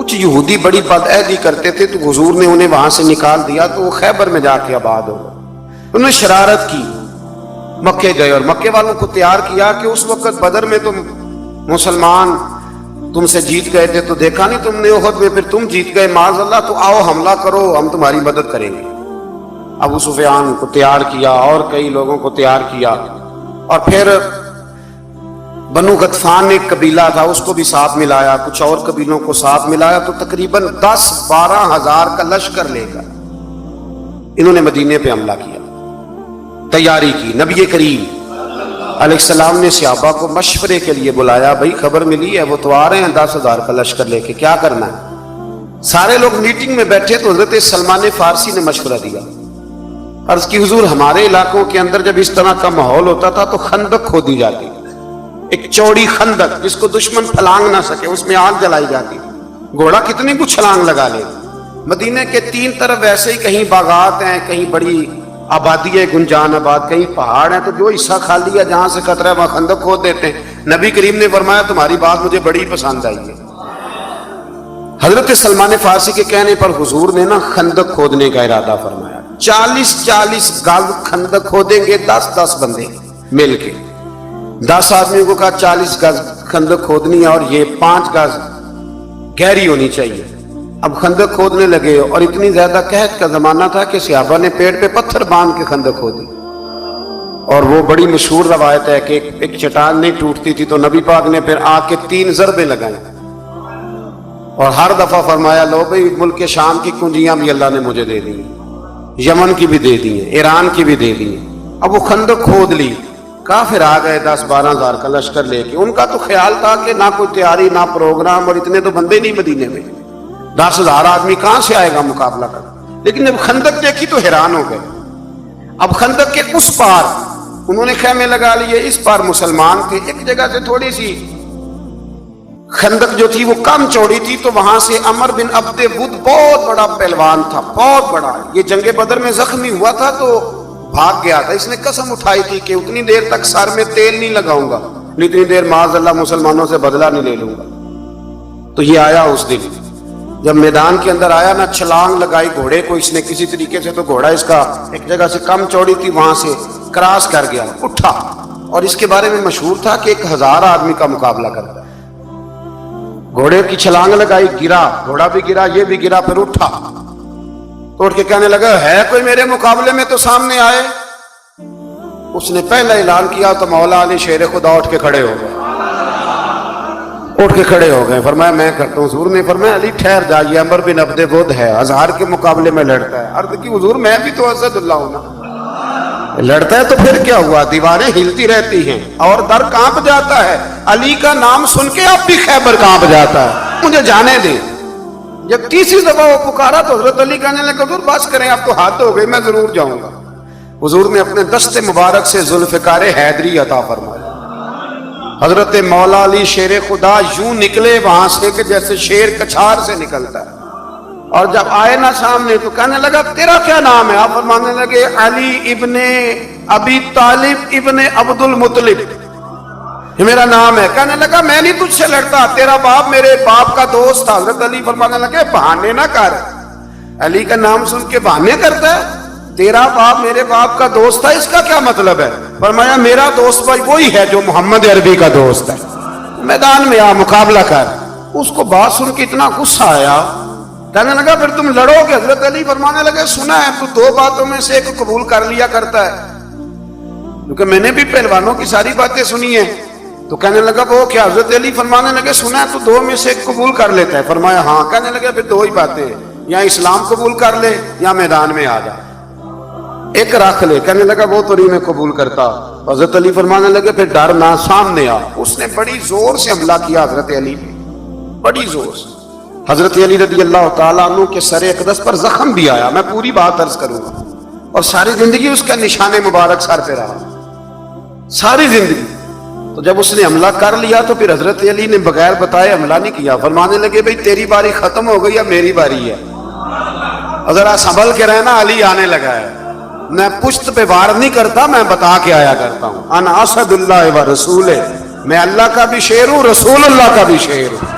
کچھ یہودی بڑی بدعہدی کرتے تھے تو حضور نے انہیں وہاں سے نکال دیا تو وہ خیبر میں جا کے آباد ہو گئے. انہوں نے شرارت کی، مکے گئے اور مکے والوں کو تیار کیا کہ اس وقت بدر میں تم مسلمان تم سے جیت گئے تھے تو دیکھا نہیں تم نے احد میں، پھر تم جیت گئے معاذ اللہ، تو آؤ حملہ کرو ہم تمہاری مدد کریں گے. ابو سفیان کو تیار کیا اور کئی لوگوں کو تیار کیا، اور پھر بنو غطفان ایک قبیلہ تھا اس کو بھی ساتھ ملایا، کچھ اور قبیلوں کو ساتھ ملایا، تو تقریباً 10-12 ہزار کا لشکر لے کر انہوں نے مدینے پہ حملہ کیا، تیاری کی. نبی کریم علیہ السلام نے صحابہ کو مشورے کے لیے بلایا، بھائی خبر ملی ہے وہ تو آ رہے ہیں 10,000 کا لشکر لے کے، کیا کرنا ہے؟ سارے لوگ میٹنگ میں بیٹھے تو حضرت سلمان فارسی نے مشورہ دیا. عرض کی حضور ہمارے علاقوں کے اندر جب اس طرح کا ماحول ہوتا تھا تو خندق کھودی جاتی، ایک چوڑی خندق جس کو دشمن پھلانگ نہ سکے، اس میں آگ جلائی جاتی، گھوڑا کتنی کچھ چھلانگ لگا لے. مدینے کے 3 طرف ایسے ہی کہیں باغات ہیں، کہیں بڑی آبادی ہے گنجان آباد، کہیں پہاڑ ہیں، تو جو حصہ خالی ہے جہاں سے خطرہ ہے وہاں خندق کھود دیتے ہیں. نبی کریم نے فرمایا تمہاری بات مجھے بڑی پسند آئی ہے. حضرت سلمان فارسی کے کہنے پر حضور نے نا خندق کھودنے کا ارادہ فرمایا. 40 گز خندق کھودیں گے 10 بندے مل کے. 10 آدمیوں کو کہا 40 گز خندق کھودنی ہے اور یہ 5 گز گہری ہونی چاہیے. اب خندق کھودنے لگے اور اتنی زیادہ قحط کا زمانہ تھا کہ صحابہ نے پیڑ پہ پتھر باندھ کے خندق کھودی. اور وہ بڑی مشہور روایت ہے کہ ایک چٹان نہیں ٹوٹتی تھی تو نبی پاک نے پھر آ کے 3 ضربیں لگائیں اور ہر دفعہ فرمایا لو بھئی ملک شام کی کنجیاں بھی اللہ نے مجھے دے دی، یمن کی بھی دے دی ہیں، ایران کی بھی دے دی ہیں. اب وہ خندق کھود لی، کافر آ گئے 10-12 ہزار کا لشکر لے کے. ان کا تو خیال تھا کہ نہ کوئی تیاری نہ پروگرام، اور اتنے تو بندے نہیں مدینے میں، 10,000 آدمی کہاں سے آئے گا مقابلہ کر. لیکن جب خندق دیکھی تو حیران ہو گئے. اب خندق کے اس پار انہوں نے خیمے لگا لیے، اس پار مسلمان تھے. ایک جگہ سے تھوڑی سی خندق جو تھی وہ کم چوڑی تھی، تو وہاں سے عمر بن عبد ود بہت بڑا پہلوان تھا، بہت بڑا، یہ جنگ بدر میں زخمی ہوا تھا تو بھاگ گیا تھا. اس نے قسم اٹھائی تھی کہ اتنی دیر تک سر میں تیل نہیں لگاؤں گا، اتنی دیر معاذ اللہ مسلمانوں سے بدلہ نہیں لے لوں گا. تو یہ آیا اس دن، جب میدان کے اندر آیا نا، چھلانگ لگائی گھوڑے کو اس نے کسی طریقے سے، تو گھوڑا اس کا ایک جگہ سے کم چوڑی تھی وہاں سے کراس کر گیا، اٹھا. اور اس کے بارے میں مشہور تھا کہ 1000 آدمی کا مقابلہ کرتا ہے. گھوڑے کی چھلانگ لگائی، گرا، گھوڑا بھی گرا، یہ بھی گرا، پھر اٹھا تو اٹھ کے کہنے لگا ہے کوئی میرے مقابلے میں تو سامنے آئے. اس نے پہلا اعلان کیا تو مولا علی شیر خدا اٹھ کے کھڑے ہو گئے، فرمایا میں کرتا ہوں. حضور نے فرمایا علی ٹھہر جائیے، عمر بن عبد ود ہے، 1000 کے مقابلے میں لڑتا ہے. عرض کی حضور میں بھی تو اسد اللہ ہوں نا، لڑتا ہے تو پھر کیا ہوا، دیواریں ہلتی رہتی ہیں اور در کانپ جاتا ہے. علی کا نام سن کے اب بھی خیبر کانپ جاتا ہے، مجھے جانے دیں. جب تیسری دفعہ وہ پکارا تو حضرت علی کہنے لگے حضور بس کریں، اب تو حد ہو گئی، میں ضرور جاؤں گا. حضور نے اپنے دست مبارک سے ذوالفقار حیدری عطا فرمایا. حضرت مولا علی شیر خدا یوں نکلے وہاں سے کہ جیسے شیر کچھار سے نکلتا ہے. اور جب آئے نا سامنے تو کہنے لگا تیرا کیا نام ہے؟ آپ فرمانے لگے علی ابن ابی طالب ابن عبد المطلب، یہ میرا نام ہے. کہنے لگا میں نہیں تجھ سے لڑتا، تیرا باپ میرے باپ کا دوست تھا. حضرت علی فرمانے لگے بہانے نہ کر، علی کا نام سن کے بہانے کرتا ہے، تیرا باپ میرے باپ کا دوست تھا، اس کا کیا مطلب ہے؟ فرمایا میرا دوست بھائی وہی ہے جو محمد عربی کا دوست ہے، میدان میں آ مقابلہ کر. اس کو بات سن کے اتنا غصہ آیا، کہنے لگا پھر تم لڑو گے؟ حضرت علی فرمانے لگے سنا ہے تو 2 باتوں میں سے ایک قبول کر لیا کرتا ہے، کیونکہ میں نے بھی پہلوانوں کی ساری باتیں سنی ہیں. تو کہنے لگا وہ کیا؟ حضرت علی فرمانے لگے سنا ہے تو 2 میں سے ایک قبول کر لیتا ہے. فرمایا ہاں. کہنے لگے پھر 2 ہی باتیں ہیں، یا اسلام قبول کر لے یا میدان میں آ جا، ایک رکھ لے. کہنے لگا وہ تو نہیں میں قبول کرتا. حضرت علی فرمانے لگے پھر ڈر نہ، سامنے آ. اس نے بڑی زور سے حملہ کیا حضرت علی پہ، بڑی زور سے. حضرت علی رضی اللہ تعالیٰ عنہ کے سر اقدس پر زخم بھی آیا، میں پوری بات عرض کروں گا، اور ساری زندگی اس کا نشان مبارک سر پہ رہا، ساری زندگی. تو جب اس نے حملہ کر لیا تو پھر حضرت علی نے بغیر بتائے حملہ نہیں کیا. فرمانے لگے بھئی تیری باری ختم ہو گئی، اب میری باری ہے، ذرا سنبھل کے رہنا، علی آنے لگا ہے. میں پشت پہ وار نہیں کرتا، میں بتا کے آیا کرتا ہوں. انا اسد اللہ و رسول، میں اللہ کا بھی شیر ہوں، رسول اللہ کا بھی شیر ہوں.